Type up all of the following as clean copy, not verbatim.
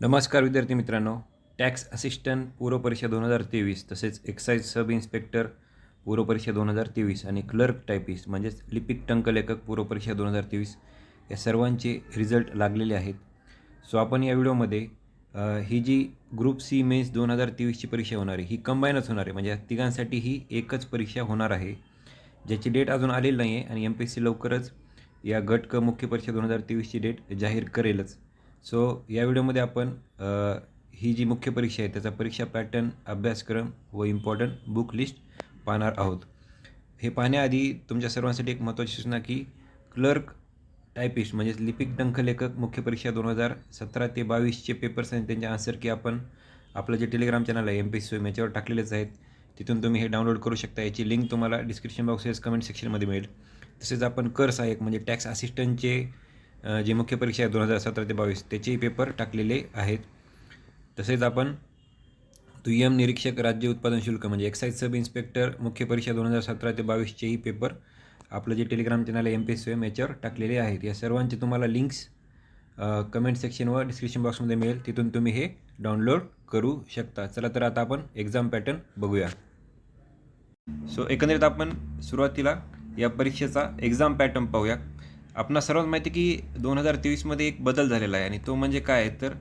नमस्कार विद्यार्थी मित्रांनो. टॅक्स असिस्टंट पूर्वपरीक्षा 2023 तसेच एक्साईज सब इन्स्पेक्टर पूर्वपरीक्षा 2023 आणि क्लर्क टायपिस्ट म्हणजेच लिपिक टंकलेखक पूर्वपरीक्षा 2023 या सर्वांचे रिझल्ट लागलेले आहेत. सो आपण या व्हिडिओमध्ये ही जी ग्रुप सी मेन्स 2023ची परीक्षा होणार आहे ही कंबाईनच होणार आहे. म्हणजे या तिघांसाठी ही एकच परीक्षा होणार आहे, ज्याची डेट अजून आलेली नाही आहे आणि MPSC लवकरच या गट क मुख्य परीक्षा 2023ची डेट जाहीर करेलच. सो या व्हिडिओमध्ये आपण ही जी मुख्य परीक्षा आहे त्याचा परीक्षा पॅटर्न, अभ्यासक्रम व इम्पॉर्टंट बुक लिस्ट पाहणार आहोत. हे पाहण्याआधी तुमच्या सर्वांसाठी एक महत्त्वाची सूचना की क्लर्क टायपिस्ट म्हणजेच लिपिक टंकलेखक मुख्य परीक्षा 2017 ते 22चे पेपर्स आणि त्यांचे आन्सर की आपण आपलं जे टेलिग्राम चॅनल आहे MPSC याच्यावर टाकलेलेच आहेत. तिथून तुम्ही हे डाउनलोड करू शकता. याची लिंक तुम्हाला डिस्क्रिप्शन बॉक्सेस कमेंट सेक्शनमध्ये मिळेल. तसेच आपण कर सहाय्यक म्हणजे टॅक्स असिस्टंटचे जे मुख्य परीक्षा आहे 2017 ते 22 त्याचेही पेपर टाकलेले आहेत. तसेच आपण दुय्यम निरीक्षक राज्य उत्पादन शुल्क म्हणजे एक्साईज सब इन्स्पेक्टर मुख्य परीक्षा 2017 ते 22चेही पेपर आपलं जे टेलिग्राम चॅनल आहे MPSC याच्यावर टाकलेले आहेत. या सर्वांचे तुम्हाला लिंक्स कमेंट सेक्शन व डिस्क्रिप्शन बॉक्समध्ये मिळेल. तिथून तुम्ही हे डाउनलोड करू शकता. चला तर आता आपण एक्झाम पॅटर्न बघूया. सो एकंदरीत आपण सुरुवातीला या परीक्षेचा एक्झाम पॅटर्न पाहूया. आपणा सर्वांना माहिती की 2023मध्ये एक बदल झालेला आहे आणि तो म्हणजे काय आहे तर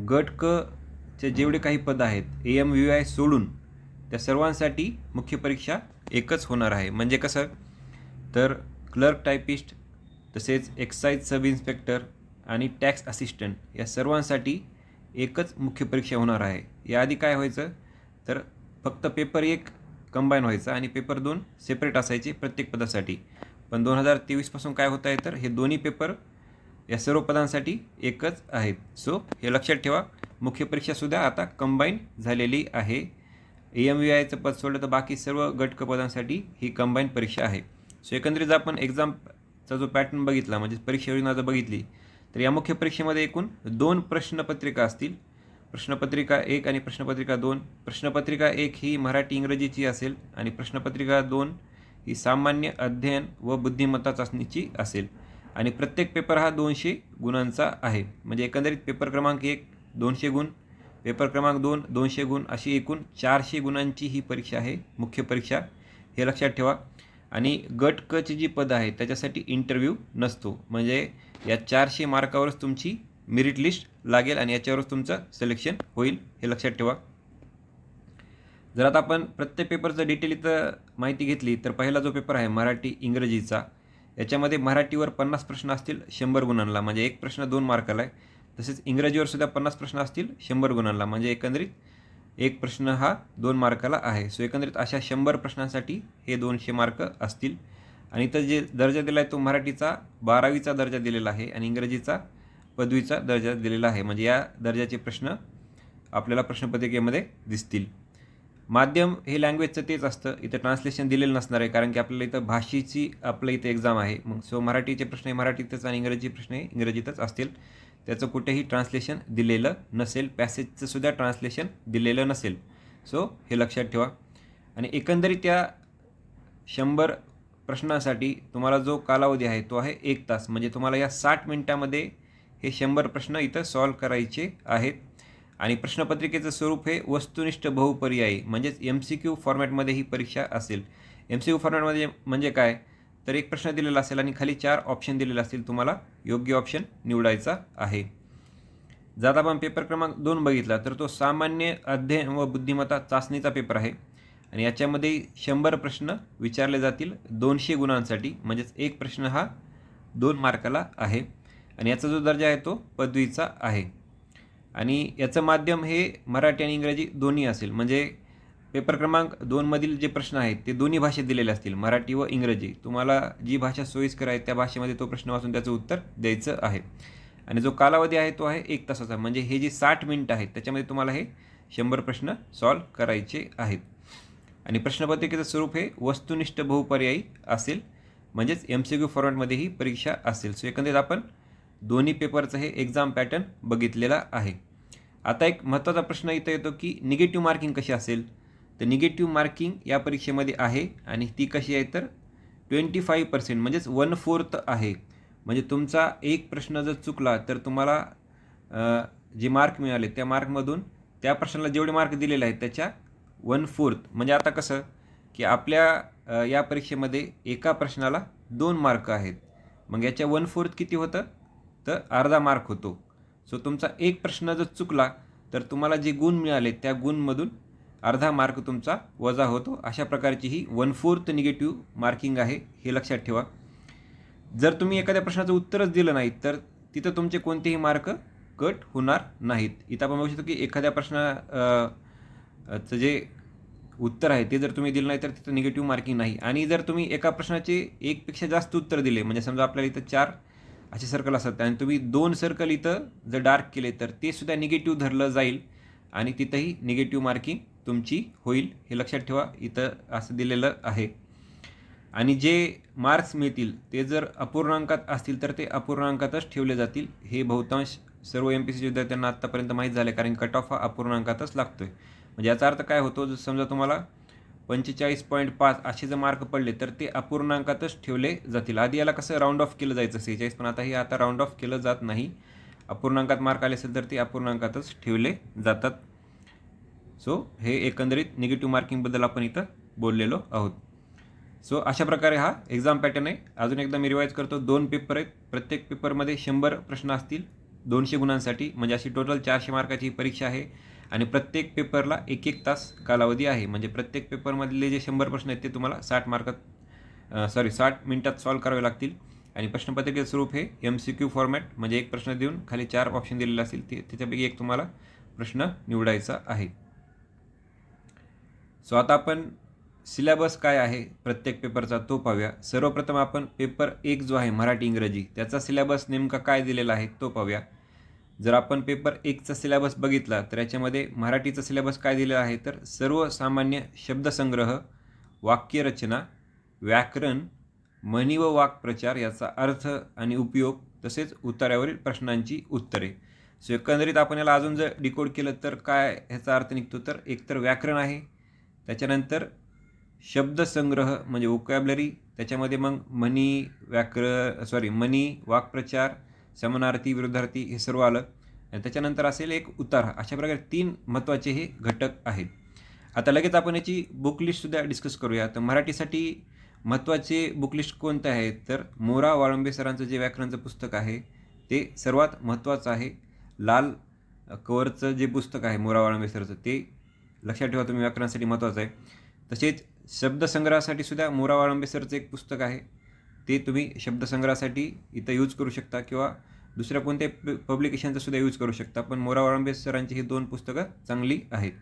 गट क चे जेवढे काही पद आहेत AMVI सोडून त्या सर्वांसाठी मुख्य परीक्षा एकच होणार आहे. म्हणजे कसं तर क्लर्क टायपिस्ट तसेच एक्साईज सब इन्स्पेक्टर आणि टॅक्स असिस्टंट या सर्वांसाठी एकच मुख्य परीक्षा होणार आहे. याआधी काय व्हायचं तर फक्त पेपर 1 कंबाईन व्हायचा आणि पेपर 2 सेपरेट असायचे प्रत्येक पदासाठी. पण 2023पासून काय होत आहे तर हे दोन्ही पेपर या सर्व पदांसाठी एकच आहेत. सो हे लक्षात ठेवा, मुख्य परीक्षासुद्धा आता कंबाईन झालेली आहे. AMVIचं पद सोडलं तर बाकी सर्व गट पदांसाठी ही कंबाईन परीक्षा आहे. सो एकंदरीत जर आपण एक्झामचा जो पॅटर्न बघितला म्हणजे परीक्षा योजना जर बघितली तर या मुख्य परीक्षेमध्ये एकूण 2 प्रश्नपत्रिका असतील. प्रश्नपत्रिका 1 आणि प्रश्नपत्रिका 2. प्रश्नपत्रिका 1 ही मराठी इंग्रजीची असेल आणि प्रश्नपत्रिका 2 ही सामान्य अध्ययन व बुद्धिमत्ता चाचणीची असेल आणि प्रत्येक पेपर हा 200 गुणांचा आहे. म्हणजे एकंदरीत पेपर क्रमांक 1 200 गुण, पेपर क्रमांक 2 200 गुण, अशी एकूण 400 गुणांची ही परीक्षा आहे मुख्य परीक्षा, हे लक्षात ठेवा. आणि गट क ची जी पदं आहेत त्याच्यासाठी इंटरव्ह्यू नसतो. म्हणजे या 400 मार्कावरच तुमची मेरिट लिस्ट लागेल आणि याच्यावरच तुमचं सिलेक्शन होईल, हे लक्षात ठेवा. जर आता आपण प्रत्येक पेपरचं डिटेल इथं माहिती घेतली तर पहिला जो पेपर आहे मराठी इंग्रजीचा, याच्यामध्ये मराठीवर 50 प्रश्न असतील 100 गुणांना, म्हणजे एक प्रश्न 2 मार्काला आहे. तसेच इंग्रजीवर सुद्धा 50 प्रश्न असतील 100 गुणांना, म्हणजे एकंदरीत एक प्रश्न हा 2 मार्काला आहे. सो एकंदरीत अशा 100 प्रश्नांसाठी हे 200 मार्क असतील. आणि इथं जे दर्जा दिला आहे तो मराठीचा 12वीचा दर्जा दिलेला आहे आणि इंग्रजीचा पदवीचा दर्जा दिलेला आहे. म्हणजे या दर्जाचे प्रश्न आपल्याला प्रश्नपत्रिकेमध्ये दिसतील. माध्यम हे लँग्वेजचं तेच असतं, इथं ट्रान्सलेशन दिलेलं नसणार आहे कारण की आपल्याला इथं भाषेची आपल्या इथं एक्झाम आहे. मग सो मराठीचे प्रश्न हे मराठीतच आणि इंग्रजी प्रश्न हे इंग्रजीतच असतील. त्याचं कुठेही ट्रान्सलेशन दिलेलं नसेल, पॅसेजचं सुद्धा ट्रान्सलेशन दिलेलं नसेल. सो हे लक्षात ठेवा. आणि एकंदरीत या 100 प्रश्नांसाठी तुम्हाला जो कालावधी आहे तो आहे 1 तास. म्हणजे तुम्हाला या 60 मिनिटामध्ये हे 100 प्रश्न इथं सॉल्व करायचे आहेत. आणि प्रश्नपत्रिकेचं स्वरूप हे वस्तुनिष्ठ बहुपर्यायी म्हणजेच MCQ फॉर्मॅटमध्ये ही परीक्षा असेल. MCQ फॉर्मॅटमध्ये म्हणजे काय तर एक प्रश्न दिलेला असेल आणि खाली 4 ऑप्शन दिलेले असतील, तुम्हाला योग्य ऑप्शन निवडायचा आहे. जर आपण पेपर क्रमांक 2 बघितला तर तो सामान्य अध्ययन व बुद्धिमत्ता चाचणीचा पेपर आहे आणि याच्यामध्ये 100 प्रश्न विचारले जातील 200 गुणांसाठी. म्हणजेच एक प्रश्न हा 2 मार्काला आहे आणि याचा जो दर्जा आहे तो पदवीचा आहे. आणि याचं माध्यम हे मराठी आणि इंग्रजी दोन्ही असेल. म्हणजे पेपर क्रमांक 2 मधील जे प्रश्न आहेत ते दोन्ही भाषेत दिलेले असतील, मराठी व इंग्रजी. तुम्हाला जी भाषा सोयीस्कर आहे त्या भाषेमध्ये तो प्रश्न वाचून त्याचं उत्तर द्यायचं आहे. आणि जो कालावधी आहे तो आहे 1 तासाचा. म्हणजे हे जे 60 मिनिटं आहेत त्याच्यामध्ये तुम्हाला हे 100 प्रश्न सॉल्व करायचे आहेत. आणि प्रश्नपत्रिकेचं स्वरूप हे वस्तुनिष्ठ बहुपर्यायी असेल. म्हणजेच MCQ फॉर्मॅटमध्ये ही परीक्षा असेल. सो एकंदरीत आपण दोन्ही पेपरचं हे एक्झाम पॅटर्न बघितलेला आहे. आता एक महत्त्वाचा प्रश्न इथं येतो की निगेटिव्ह मार्किंग कशी असेल. तर निगेटिव्ह मार्किंग या परीक्षेमध्ये आहे आणि ती कशी आहे तर 25% म्हणजेच 1/4 आहे. म्हणजे तुमचा एक प्रश्न जर चुकला तर तुम्हाला जे मार्क मिळाले त्या मार्कमधून त्या प्रश्नाला जेवढे मार्क दिलेले आहेत त्याच्या 1/4 म्हणजे आता कसं की आपल्या या परीक्षेमध्ये एका प्रश्नाला 2 मार्क आहेत, मग याच्या 1/4 किती होतं तर अर्धा मार्क होतो. सो तुमचा एक प्रश्न जर चुकला तर तुम्हाला जे गुण मिळाले त्या गुणमधून अर्धा मार्क तुमचा वजा होतो. अशा प्रकारची ही 1/4 निगेटिव्ह मार्किंग आहे, हे लक्षात ठेवा. जर तुम्ही एखाद्या प्रश्नाचं उत्तरच दिलं नाही तर तिथं तुमचे कोणतेही मार्क कट होणार नाहीत. इथं आपण बघू शकतो की एखाद्या प्रश्नाचं जे उत्तर आहे ते जर तुम्ही दिलं नाही तर तिथं निगेटिव्ह मार्किंग नाही. आणि जर तुम्ही एका प्रश्नाचे एकपेक्षा जास्त उत्तर दिले, म्हणजे समजा आपल्याला इथं 4 असे सर्कल असतात आणि तुम्ही 2 सर्कल इथं जर डार्क केले तर ते सुद्धा निगेटिव्ह धरलं जाईल आणि तिथंही निगेटिव्ह मार्किंग तुमची होईल, हे लक्षात ठेवा. इथं असं दिलेलं आहे. आणि जे मार्क्स मिळतील ते जर अपूर्णांकात असतील तर ते अपूर्णांकातच ठेवले जातील. हे बहुतांश सर्व MPSC विद्यार्थ्यांना आत्तापर्यंत माहीत झाले, कारण कट ऑफ हा अपूर्णांकातच लागतो आहे. म्हणजे याचा अर्थ काय होतो, जर समजा तुम्हाला 45.5 असे जर मार्क पडले तर ते अपूर्णांकातच ठेवले जातील. आधी याला कसं राऊंड ऑफ केलं जायचं 46, पण आता हे राऊंड ऑफ केलं जात नाही. अपूर्णांकात मार्क आले असेल तर ते अपूर्णांकातच ठेवले जातात. सो हे एकंदरीत निगेटिव्ह मार्किंगबद्दल आपण इथं बोललेलो आहोत. सो अशा प्रकारे हा एक्झाम पॅटर्न आहे. अजून एकदा मी रिवाईज करतो. 2 पेपर आहेत, प्रत्येक पेपरमध्ये 100 प्रश्न असतील 200 गुणांसाठी, म्हणजे अशी टोटल 400 मार्काची ही परीक्षा आहे. आणि प्रत्येक पेपरला 1-1 तास कालावधी आहे. म्हणजे प्रत्येक पेपरमधले जे 100 प्रश्न आहेत ते तुम्हाला 60 मिनिटात सॉल्व्ह करावे लागतील. आणि प्रश्नपत्रिकेचं स्वरूप हे MCQ फॉर्मॅट, म्हणजे एक प्रश्न देऊन खाली 4 ऑप्शन दिलेले असतील, त्याच्यापैकी एक तुम्हाला प्रश्न निवडायचा आहे. सो आता आपण सिलेबस काय आहे प्रत्येक पेपरचा तो पाहूया. सर्वप्रथम आपण पेपर 1 जो आहे मराठी इंग्रजी, त्याचा सिलेबस नेमका काय दिलेला आहे तो पाहूया. जर आपण पेपर 1चा सिलेबस बघितला तर याच्यामध्ये मराठीचा सिलेबस काय दिलेला आहे तर सर्वसामान्य शब्दसंग्रह, वाक्यरचना, व्याकरण, म्हणी व वाक्प्रचार याचा अर्थ आणि उपयोग, तसेच उतार्यावरील प्रश्नांची उत्तरे. सो एकंदरीत आपण याला अजून जर डिकोड केलं तर काय ह्याचा अर्थ निघतो तर एकतर व्याकरण आहे, त्याच्यानंतर शब्दसंग्रह म्हणजे वोकॅब्लरी, त्याच्यामध्ये मग म्हणी, म्हणी, वाक्प्रचार, समानार्थी, विरुद्धार्थी हे सर्व आलं. आणि त्याच्यानंतर असेल एक उतारा. अशा प्रकारे 3 महत्त्वाचे हे घटक आहेत. आता लगेच आपण याची बुकलिस्टसुद्धा डिस्कस करूया. तर मराठीसाठी महत्त्वाचे बुकलिस्ट कोणते आहेत तर मोरा वाळंबे सरांचं जे व्याकरणचं पुस्तक आहे ते सर्वात महत्त्वाचं आहे. लाल कवरचं जे पुस्तक आहे मोरा वाळंबे सरचं ते लक्षात ठेवा तुम्ही, व्याकरणासाठी महत्त्वाचं आहे. तसेच शब्दसंग्रहासाठी सुद्धा मोरा वाळंबे सरचं एक पुस्तक आहे, ते तुम्ही शब्दसंग्रहासाठी इथं यूज करू शकता किंवा दुसऱ्या कोणत्याही पब्लिकेशनचा सुद्धा यूज करू शकता. पण मोरा वाळंबे सरांची ही 2 पुस्तकं चांगली आहेत.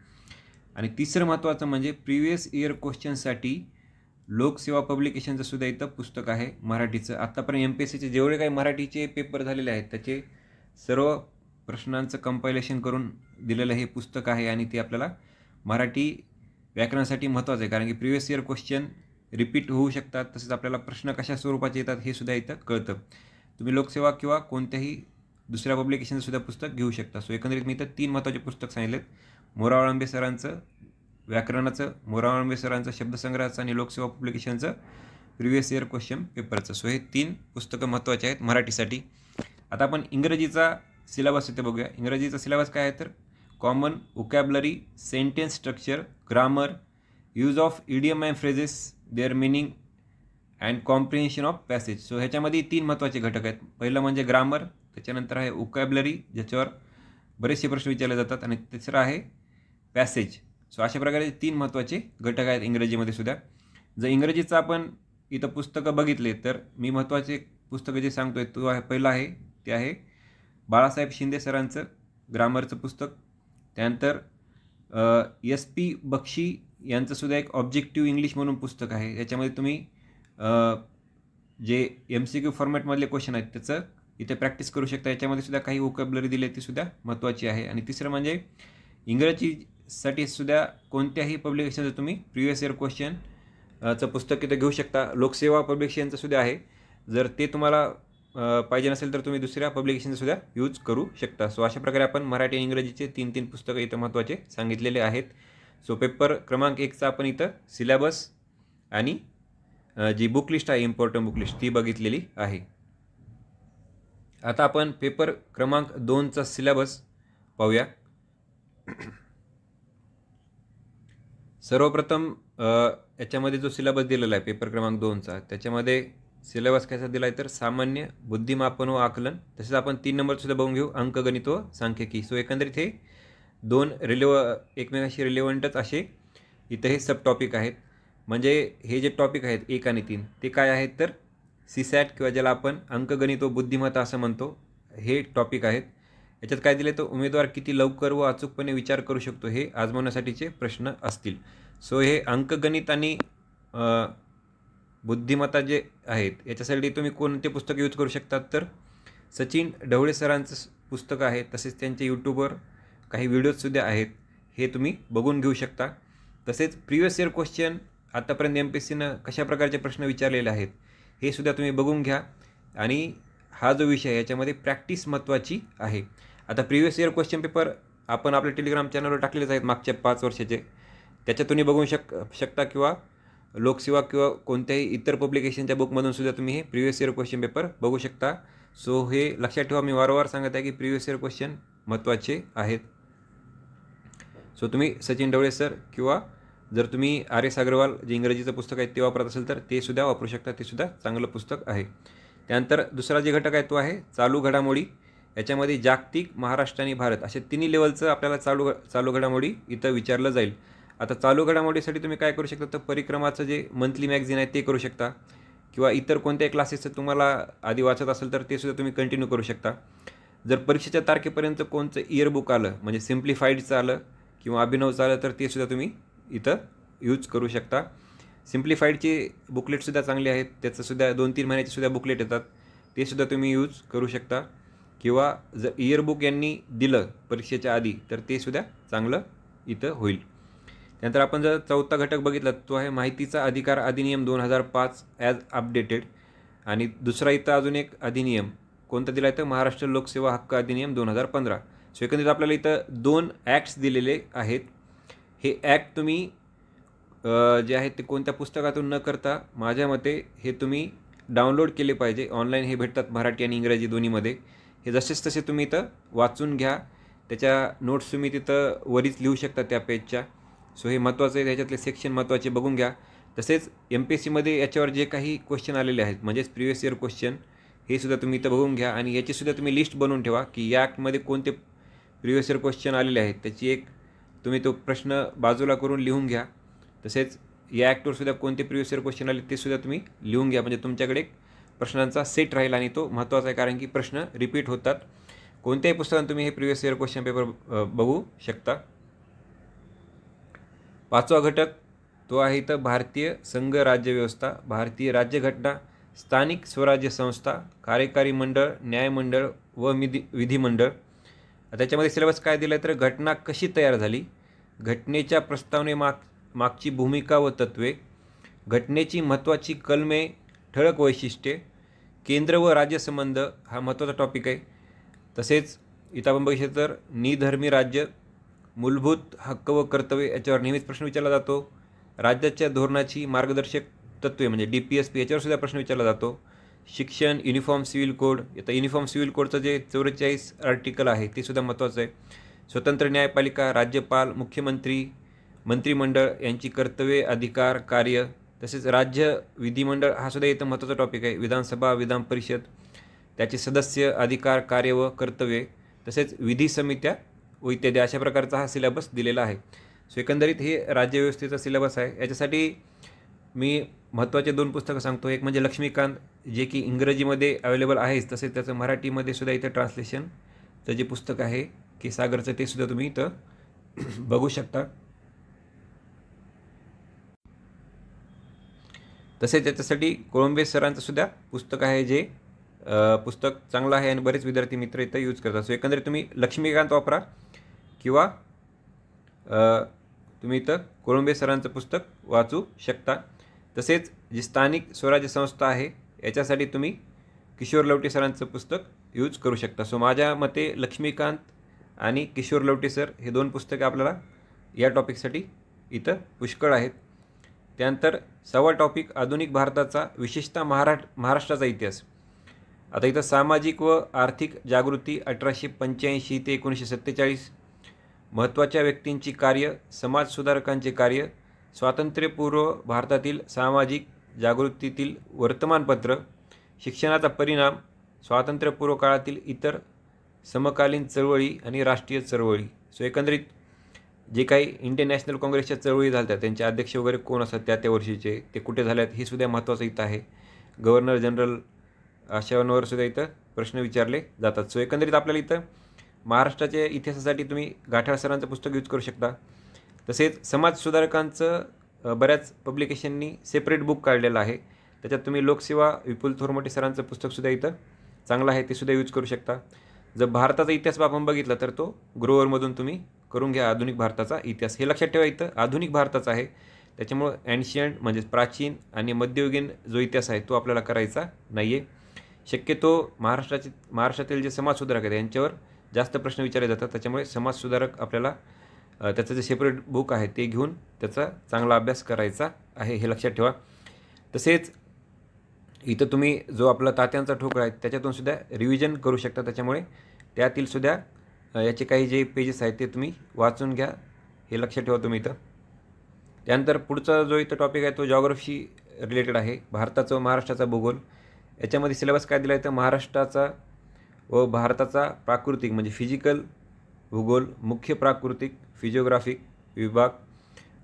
आणि तिसरं महत्त्वाचं म्हणजे प्रिव्हियस इयर क्वेश्चनसाठी लोकसेवा पब्लिकेशनचं सुद्धा इथं पुस्तक आहे मराठीचं. आत्तापर्यंत MPSCचे जेवढे काही मराठीचे पेपर झालेले आहेत त्याचे सर्व प्रश्नांचं कंपायलेशन करून दिलेलं हे पुस्तक आहे. आणि ते आपल्याला मराठी व्याकरणासाठी महत्त्वाचं आहे, कारण की प्रिव्हियस इयर क्वेश्चन रिपीट होऊ शकतात. तसेच आपल्याला प्रश्न कशा स्वरूपाचे येतात हे सुद्धा इथं कळतं. तुम्ही लोकसेवा किंवा कोणत्याही दुसऱ्या पब्लिकेशनचं सुद्धा पुस्तक घेऊ शकता. सो एकंदरीत मी इथं 3 महत्त्वाचे पुस्तक सांगितलेत. मोरा वाळंबे सरांचं व्याकरणाचं, मोरा वाळंबे सरांचं शब्दसंग्रहाचं आणि लोकसेवा पब्लिकेशनचं प्रिव्हियस इयर क्वेश्चन पेपरचं. सो हे 3 पुस्तकं महत्त्वाचे आहेत मराठीसाठी. आता आपण इंग्रजीचा सिलेबस इथे बघूया. इंग्रजीचा सिलेबस काय आहे तर common, vocabulary, sentence structure, grammar, use of idiom and phrases, their meaning and comprehension of passage. So ह्याच्यामध्ये 3 महत्त्वाचे घटक आहेत. पहिलं म्हणजे ग्रामर, त्याच्यानंतर आहे वोकॅब्लरी ज्याच्यावर बरेचसे प्रश्न विचारले जातात, आणि तिसरं आहे पॅसेज. सो अशा प्रकारे 3 महत्त्वाचे घटक आहेत इंग्रजीमध्ये सुद्धा. जर इंग्रजीचं आपण इथं पुस्तकं बघितले तर मी महत्त्वाचे पुस्तकं जे सांगतोय तो आहे, पहिलं आहे ते आहे बाळासाहेब शिंदे सरांचं ग्रामरचं पुस्तक. त्यानंतर SP बक्षी यांचंसुद्धा एक ऑब्जेक्टिव्ह इंग्लिश म्हणून पुस्तक आहे. याच्यामध्ये तुम्ही जे MCQ फॉर्मॅटमधले क्वेश्चन आहेत त्याचं इथे प्रॅक्टिस करू शकता. याच्यामध्ये सुद्धा काही वोकॅब्लरी दिली आहे ती सुद्धा महत्त्वाची आहे. आणि तिसरं म्हणजे इंग्रजीसाठी सुद्धा कोणत्याही पब्लिकेशनचं तुम्ही प्रिव्हियस इयर क्वेश्चनचं पुस्तक इथं घेऊ शकता. लोकसेवा पब्लिकेशनचं सुद्धा आहे. जर ते तुम्हाला पाहिजे नसेल तर तुम्ही दुसऱ्या पब्लिकेशनचं सुद्धा यूज करू शकता. सो अशा प्रकारे आपण मराठी आणि इंग्रजीचे 3 पुस्तकं इथं महत्त्वाचे सांगितलेले आहेत. सो पेपर क्रमांक 1चा आपण इथं सिलेबस आणि जी बुकलिस्ट आहे इम्पॉर्टंट बुकलिस्ट ती बघितलेली आहे. आता आपण पेपर क्रमांक 2चा सिलेबस पाहूया. सर्वप्रथम याच्यामध्ये जो सिलेबस दिलेला आहे पेपर क्रमांक 2चा, त्याच्यामध्ये सिलेबस कसा दिला आहे तर सामान्य, बुद्धिमापन व आकलन. तसेच आपण 3 नंबरसुद्धा बघून घेऊ, अंकगणित व सांख्यिकी. सो एकंदरीत हे 2 एकमेकांशी रिलेवंटच असे इथं हे सब टॉपिक आहेत. म्हणजे हे जे टॉपिक आहेत 1 आणि 3 ते काय आहेत तर सीसॅट किंवा ज्याला आपण अंकगणित व बुद्धिमत्ता असं म्हणतो, हे टॉपिक आहेत. याच्यात काय दिले तर उमेदवार किती लवकर व अचूकपणे विचार करू शकतो हे आजमावण्यासाठीचे प्रश्न असतील. सो हे अंकगणित आणि बुद्धिमत्ता जे आहेत याच्यासाठी तुम्ही कोणते पुस्तक यूज करू शकतात तर सचिन ढवळे सरांचं पुस्तक आहे. तसेच त्यांचे यूट्यूबवर काही व्हिडिओजसुद्धा आहेत, हे तुम्ही बघून घेऊ शकता. तसेच प्रिवियस इयर क्वेश्चन आतापर्यंत MPSCनं कशा प्रकारचे प्रश्न विचारलेले आहेत हे सुद्धा तुम्ही बघून घ्या. आणि हा जो विषय आहे याच्यामध्ये प्रॅक्टिस महत्त्वाची आहे. आता प्रिवियस इयर क्वेश्चन पेपर आपण आपल्या टेलिग्राम चॅनलवर टाकलेलेच आहेत मागच्या 5 वर्षाचे, त्याच्यात तुम्ही बघू शकता किंवा लोकसेवा किंवा कोणत्याही इतर पब्लिकेशनच्या बुकमधून सुद्धा तुम्ही हे प्रिवियस इयर क्वेश्चन पेपर बघू शकता. सो हे लक्षात ठेवा, मी वारंवार सांगत आहे की प्रिवियस इयर क्वेश्चन महत्त्वाचे आहेत. सो तुम्ही सचिन ढवळे सर किंवा जर तुम्ही RS अग्रवाल जे इंग्रजीचं पुस्तक आहे ते वापरत असेल तर ते सुद्धा वापरू शकता, ते सुद्धा चांगलं पुस्तक आहे. त्यानंतर दुसरा जे घटक आहे तो आहे चालू घडामोडी. याच्यामध्ये जागतिक, महाराष्ट्र आणि भारत अशा तिन्ही लेवलचं आपल्याला चालू घडामोडी इथं विचारलं जाईल. आता चालू घडामोडीसाठी तुम्ही काय करू शकता तर परिक्रमाचं जे मंथली मॅगझिन आहे ते करू शकता किंवा इतर कोणत्याही क्लासेसचं तुम्हाला आधी वाचत असेल तर ते सुद्धा तुम्ही कंटिन्यू करू शकता. जर परीक्षेच्या तारखेपर्यंत कोणतं इयरबुक आलं म्हणजे सिम्प्लिफाईडचं आलं किंवा अभिनवचं आलं तर ते सुद्धा तुम्ही इथं यूज करू शकता. सिम्प्लिफाईडचे बुकलेटसुद्धा चांगले आहेत, त्याचंसुद्धा 2-3 महिन्याचे सुद्धा बुकलेट येतात, ते सुद्धा तुम्ही यूज करू शकता. किंवा जर इयरबुक यांनी दिलं परीक्षेच्या आधी तर ते सुद्धा चांगलं इथं होईल. त्यानंतर आपण जर चौथा घटक बघितला तो आहे माहितीचा अधिकार अधिनियम 2005 ॲज अपडेटेड. आणि दुसरा इथं अजून एक अधिनियम कोणता दिला आहे तर महाराष्ट्र लोकसेवा हक्क अधिनियम 2015. सो एकंदरीत आपल्याला इथं 2 ॲक्ट्स दिलेले आहेत. हे ॲक्ट तुम्ही जे आहेत ते कोणत्या पुस्तकातून न करता माझ्या मते हे तुम्ही डाउनलोड केले पाहिजे. ऑनलाईन हे भेटतात मराठी आणि इंग्रजी दोन्हीमध्ये. हे जसेच तसे तुम्ही इथं वाचून घ्या, त्याच्या नोट्स तुम्ही तिथं वरीच लिहू शकता त्या पेजच्या. सो हे महत्त्वाचं आहे, त्याच्यातले सेक्शन महत्त्वाचे बघून घ्या. तसेच MPSCमध्ये याच्यावर जे काही क्वेश्चन आलेले आहेत म्हणजेच प्रिवियस इयर क्वेश्चन हे सुद्धा तुम्ही इथं बघून घ्या. आणि याचीसुद्धा तुम्ही लिस्ट बनवून ठेवा की या ॲक्टमध्ये कोणते प्रिवियस इयर क्वेश्चन आलेले आहेत त्याची एक तुम्ही तो प्रश्न बाजूला करून लिहून घ्या. तसेच या ॲक्टवर सुद्धा कोणते प्रिवियस इयर क्वेश्चन आले ते सुद्धा तुम्ही लिहून घ्या. म्हणजे तुमच्याकडे प्रश्नांचा सेट राहील आणि तो महत्त्वाचा आहे, कारण की प्रश्न रिपीट होतात. कोणत्याही पुस्तकात तुम्ही हे प्रिवियस इयर क्वेश्चन पेपर बघू शकता. 5वा घटक तो आहे इथं भारतीय संघ राज्यव्यवस्था, भारतीय राज्यघटना, स्थानिक स्वराज्य संस्था, कार्यकारी मंडळ, न्यायमंडळ व विधिमंडळ. त्याच्यामध्ये सिलेबस काय दिला आहे तर घटना कशी तयार झाली, घटनेच्या मागची भूमिका व तत्त्वे, घटनेची महत्त्वाची कलमे, ठळक वैशिष्ट्ये, केंद्र व राज्य संबंध हा महत्त्वाचा टॉपिक आहे. तसेच इथं आपण बघितलं तर निधर्मी राज्य, मूलभूत हक्क व कर्तव्य याच्यावर नेहमीच प्रश्न विचारला जातो. राज्याच्या धोरणाची मार्गदर्शक तत्त्वे म्हणजे DPSP याच्यावर सुद्धा प्रश्न विचारला जातो. शिक्षण, युनिफॉर्म सिव्हिल कोड, आता युनिफॉर्म सिव्हिल कोडचं जे 44 आर्टिकल आहे ते सुद्धा महत्त्वाचं आहे. स्वतंत्र न्यायपालिका, राज्यपाल, मुख्यमंत्री, मंत्रिमंडळ यांची कर्तव्ये, अधिकार, कार्य. तसेच राज्य विधिमंडळ हा सुद्धा इथं महत्त्वाचा टॉपिक आहे. विधानसभा, विधान परिषद, त्याचे सदस्य, अधिकार, कार्य व कर्तव्ये. तसेच विधी समित्या व इत्यादी अशा प्रकारचा हा सिलेबस दिलेला आहे. सो एकंदरीत हे राज्यव्यवस्थेचा सिलेबस आहे. याच्यासाठी मी महत्त्वाचे 2 पुस्तकं सांगतो. एक म्हणजे लक्ष्मीकांत जे की इंग्रजीमध्ये अवेलेबल आहेच, तसेच त्याचं मराठीमध्ये सुद्धा इथं ट्रान्सलेशनचं जे पुस्तक आहे की सागरचं ते सुद्धा तुम्ही इथं बघू शकता. तसेच त्याच्यासाठी कोळंबे सरांचं सुद्धा पुस्तक आहे, जे पुस्तक चांगलं आहे आणि बरेच विद्यार्थी मित्र इथं यूज करतात. सो एकंदरीत तुम्ही लक्ष्मीकांत वापरा किंवा तुम्ही इथं कोळंबे सरांचं पुस्तक वाचू शकता. तसेच जी स्थानिक स्वराज्य संस्था आहे याच्यासाठी तुम्ही किशोर लवटे सरांचं पुस्तक यूज करू शकता. सो माझ्या मते लक्ष्मीकांत आणि किशोर लवटे सर हे 2 पुस्तकं आपल्याला या टॉपिकसाठी इथं पुष्कळ आहेत. त्यानंतर 6वा टॉपिक आधुनिक भारताचा विशेषतः महाराष्ट्राचा इतिहास. आता इथं सामाजिक व आर्थिक जागृती 1885 ते 1947, महत्त्वाच्या व्यक्तींची कार्य, समाजसुधारकांचे कार्य, स्वातंत्र्यपूर्व भारतातील सामाजिक जागृतीतील वर्तमानपत्र, शिक्षणाचा परिणाम, स्वातंत्र्यपूर्व काळातील इतर समकालीन चळवळी आणि राष्ट्रीय चळवळी. सो एकंदरीत जे काही इंडियन नॅशनल काँग्रेसच्या चळवळी झाल्या त्यांचे अध्यक्ष वगैरे कोण असतात त्या वर्षीचे, ते कुठे झाल्यात हे सुद्धा महत्त्वाचं इथं आहे. गव्हर्नर जनरल अशांवर सुद्धा इथं प्रश्न विचारले जातात. सो एकंदरीत आपल्याला इथं महाराष्ट्राच्या इतिहासासाठी तुम्ही गाठाळ सरांचं पुस्तक यूज करू शकता. तसेच समाजसुधारकांचं बऱ्याच पब्लिकेशननी सेपरेट बुक काढलेलं आहे. त्याच्यात तुम्ही लोकसेवा विपुल थोरमोटे सरांचं पुस्तकसुद्धा इथं चांगलं आहे, ते सुद्धा यूज करू शकता. जर भारताचा इतिहास आपण बघितला तर तो ग्रोअरमधून तुम्ही करून घ्या. आधुनिक भारताचा इतिहास हे लक्षात ठेवा, इथं आधुनिक भारताचा आहे, त्याच्यामुळं ॲन्शियंट म्हणजेच प्राचीन आणि मध्ययुगीन जो इतिहास आहे तो आपल्याला करायचा नाही आहे. शक्यतो महाराष्ट्रातील जे समाजसुधारक आहेत यांच्यावर जास्त प्रश्न विचारले जातात, त्याच्यामुळे समाजसुधारक आपल्याला त्याचं जे सेपरेट बुक आहे ते घेऊन त्याचा चांगला अभ्यास करायचा आहे, हे लक्षात ठेवा. तसेच इथं तुम्ही जो आपला तात्यांचा ठोकळा आहे त्याच्यातून सुद्धा रिव्हिजन करू शकता, त्याच्यामुळे त्यातील सुद्धा याचे काही जे पेजेस आहेत ते तुम्ही वाचून घ्या, हे लक्षात ठेवा तुम्ही इथं. त्यानंतर पुढचा जो इथं टॉपिक आहे तो जॉग्राफी रिलेटेड आहे, भारताचा व महाराष्ट्राचा भूगोल. याच्यामध्ये सिलेबस काय दिला आहे तर महाराष्ट्राचा व भारताचा प्राकृतिक म्हणजे फिजिकल भूगोल, मुख्य प्राकृतिक फिजिओग्राफिक विभाग,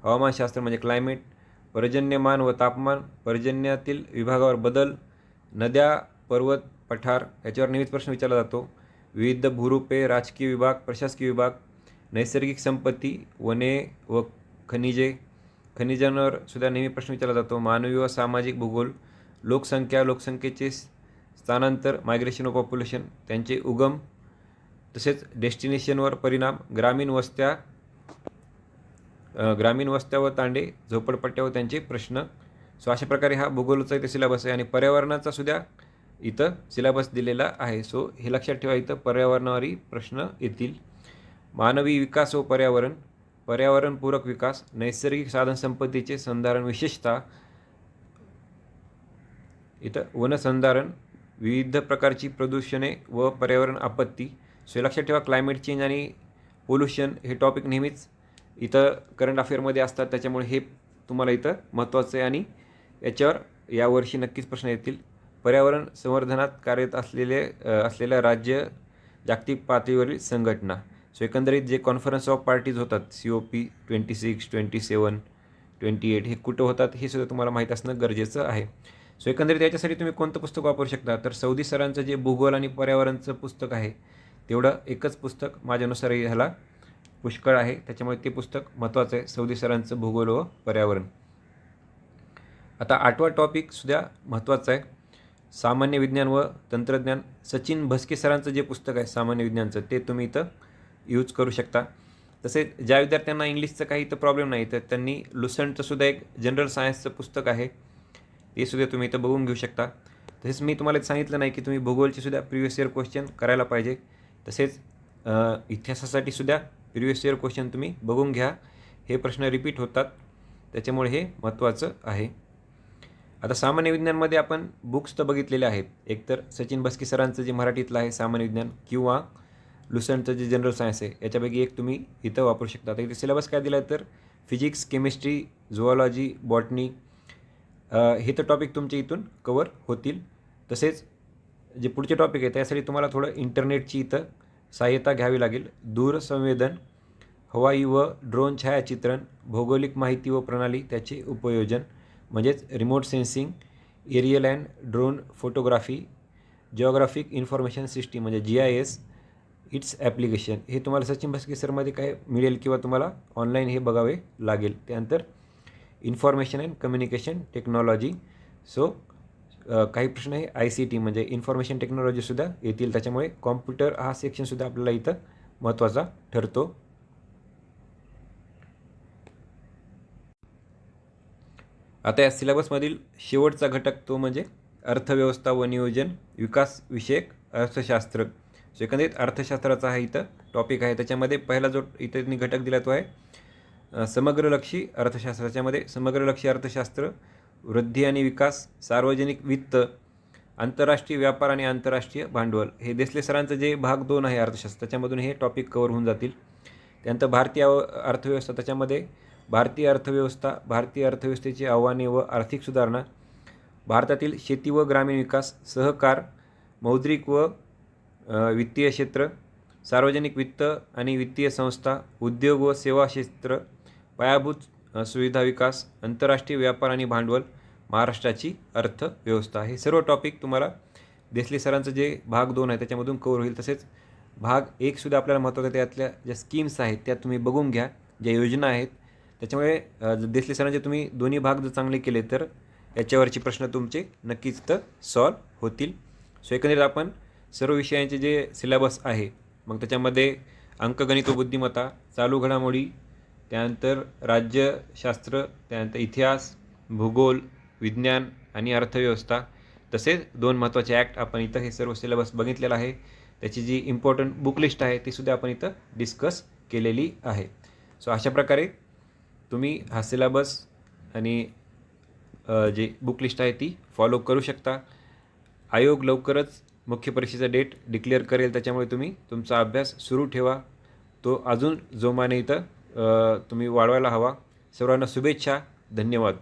हवामानशास्त्र म्हणजे क्लायमेट, पर्जन्यमान व तापमान, पर्जन्यातील विभागावर बदल, नद्या, पर्वत, पठार याच्यावर नेहमीच प्रश्न विचारला जातो. विविध भूरूपे, राजकीय विभाग, प्रशासकीय विभाग, नैसर्गिक संपत्ती, वने व खनिजांवर सुद्धा नेहमी प्रश्न विचारला जातो. मानवी व सामाजिक भूगोल, लोकसंख्या, लोकसंख्येचे स्थानांतर, मायग्रेशन व पॉप्युलेशन, त्यांचे उगम, तसेच डेस्टिनेशनवर परिणाम, ग्रामीण वस्त्या व तांडे, झोपडपट्ट्या व त्यांचे प्रश्न. सो अशा प्रकारे हा भूगोलचा इथं सिलेबस आहे. आणि पर्यावरणाचा सुद्धा इथं सिलेबस दिलेला आहे. सो हे लक्षात ठेवा, इथं पर्यावरणावरही प्रश्न येतील. मानवी विकास व पर्यावरण, पर्यावरणपूरक विकास, नैसर्गिक साधनसंपत्तीचे संधारण, विशेषतः इथं वनसंधारण, विविध प्रकारची प्रदूषणे व पर्यावरण आपत्ती. सो लक्षात ठेवा, क्लायमेट चेंज आणि पोल्युशन हे टॉपिक नेहमीच इथं करंट अफेअरमध्ये असतात, त्याच्यामुळे हे तुम्हाला इथं महत्त्वाचं आहे आणि याच्यावर यावर्षी नक्कीच प्रश्न येतील. पर्यावरण संवर्धनात कार्यरत असलेल्या राज्य, जागतिक पातळीवरील संघटना. सो एकंदरीत जे कॉन्फरन्स ऑफ पार्टीज होतात COP 26, 27, 28 हे कुठं होतात हे सुद्धा तुम्हाला माहीत असणं गरजेचं आहे. सो एकंदरीत याच्यासाठी तुम्ही कोणतं पुस्तक वापरू शकता तर सौदी सरांचं जे भूगोल आणि पर्यावरणचं पुस्तक आहे तेवढं एकच पुस्तक माझ्यानुसार ह्याला पुष्कळ आहे, त्याच्यामुळे ते पुस्तक महत्त्वाचं आहे, सौदी सरांचं भूगोल व पर्यावरण. आता 8वा टॉपिक सुद्धा महत्त्वाचा आहे, सामान्य विज्ञान व तंत्रज्ञान. सचिन भस्के सरांचं जे पुस्तक आहे सामान्य विज्ञानचं ते तुम्ही इथं यूज करू शकता. तसेच ज्या विद्यार्थ्यांना इंग्लिशचं काही इथं प्रॉब्लेम नाही तर त्यांनी लुसंटचं सुद्धा एक जनरल सायन्सचं पुस्तक आहे, ते सुद्धा तुम्ही इथं बघून घेऊ शकता. तसेच मी तुम्हाला सांगितलं नाही की तुम्ही भूगोलचे सुद्धा प्रिव्हियस इयर क्वेश्चन करायला पाहिजे. तसेच इतिहासासाठी सुद्धा प्रिव्हियस इयर क्वेश्चन तुम्ही बघून घ्या, हे प्रश्न रिपीट होतात, त्याच्यामुळे हे महत्त्वाचं आहे. आता सामान्य विज्ञानमध्ये आपण बुक्स तर बघितलेले आहेत, एकतर सचिन भस्के सरांचं जे मराठीतलं आहे सामान्य विज्ञान किंवा लुसंटचं जे जनरल सायन्स आहे, याच्यापैकी एक तुम्ही इथं वापरू शकता. आता इथे सिलेबस काय दिला आहे तर फिजिक्स, केमिस्ट्री, झुऑलॉजी, बॉटनी हे तर टॉपिक तुमच्या इथून कवर होतील. तसेच जे पुढचे टॉपिक आहे त्यासाठी तुम्हाला थोडं इंटरनेटची इथं सहाय्यता घ्यावी लागेल. दूरसंवेदन, हवाई व ड्रोन छायाचित्रण, भौगोलिक माहिती व प्रणाली त्याचे उपयोजन म्हणजेच remote sensing, aerial and drone photography, geographic information system म्हणजे GIS, इट्स ॲप्लिकेशन. हे तुम्हाला सचिन भस्के सरमध्ये काय मिळेल किंवा तुम्हाला ऑनलाईन हे बघावे लागेल. त्यानंतर information and communication technology. So काही प्रश्न हे ICT म्हणजे इन्फॉर्मेशन टेक्नॉलॉजीसुद्धा येतील, त्याच्यामुळे कॉम्प्युटर हा सेक्शनसुद्धा आपल्याला इथं महत्त्वाचा ठरतो. आता या सिलेबसमधील शेवटचा घटक तो म्हणजे अर्थव्यवस्था व नियोजन विकास विषयक अर्थशास्त्र. सो एकंदरीत अर्थशास्त्राचा हा इथं टॉपिक आहे. त्याच्यामध्ये पहिला जो इथं घटक दिला तो आहे समग्रलक्षी अर्थशास्त्र. त्याच्यामध्ये समग्रलक्षी अर्थशास्त्र, वृद्धी आणि विकास, सार्वजनिक वित्त, आंतरराष्ट्रीय व्यापार आणि आंतरराष्ट्रीय भांडवल हे देसले सरांचं जे भाग 2 आहे अर्थशास्त्र, त्याच्यामधून हे टॉपिक कवर होऊन जातील. त्यानंतर भारतीय अर्थव्यवस्था, त्याच्यामध्ये भारतीय अर्थव्यवस्था, भारतीय अर्थव्यवस्थेची आव्हाने व आर्थिक सुधारणा, भारतातील शेती व ग्रामीण विकास, सहकार, मौद्रिक व वित्तीय क्षेत्र, सार्वजनिक वित्त आणि वित्तीय संस्था, उद्योग व सेवा क्षेत्र, पायाभूत सुविधा विकास, आंतरराष्ट्रीय व्यापार आणि भांडवल, महाराष्ट्राची अर्थव्यवस्था. हे सर्व टॉपिक तुम्हाला देसले सरांचं जे भाग 2 आहे त्याच्यामधून कवर होईल. तसेच भाग 1 सुद्धा आपल्याला महत्त्वाचं, त्यातल्या ज्या स्कीम्स आहेत त्या तुम्ही बघून घ्या, ज्या योजना आहेत. त्याच्यामुळे देसले सरांचे तुम्ही दोन्ही भाग जर चांगले केले तर याच्यावरचे प्रश्न तुमचे नक्कीच तर सॉल्व होतील. सो एकंदरीत आपण सर्व विषयांचे जे सिलेबस आहे, मग त्याच्यामध्ये अंकगणित व बुद्धिमत्ता, चालू घडामोडी, त्यानंतर राज्यशास्त्र, त्यानंतर इतिहास, भूगोल, विज्ञान आणि अर्थव्यवस्था, तसेच 2 महत्त्वाचे ॲक्ट आपण इथं हे सर्व सिलेबस बघितलेला आहे. त्याची जी इम्पॉर्टंट बुक लिस्ट आहे ती सुद्धा आपण इथं डिस्कस केलेली आहे. सो अशा प्रकारे तुम्ही हा सिलेबस आणि जे बुक लिस्ट आहे ती फॉलो करू शकता. आयोग लवकरच मुख्य परीक्षेचा डेट डिक्लेअर करेल, त्याच्यामुळे तुम्ही तुमचा अभ्यास सुरू ठेवा. तो अजून जोमाने इथं तुम्ही वाढवायला हवा. सर्वांना शुभेच्छा. धन्यवाद.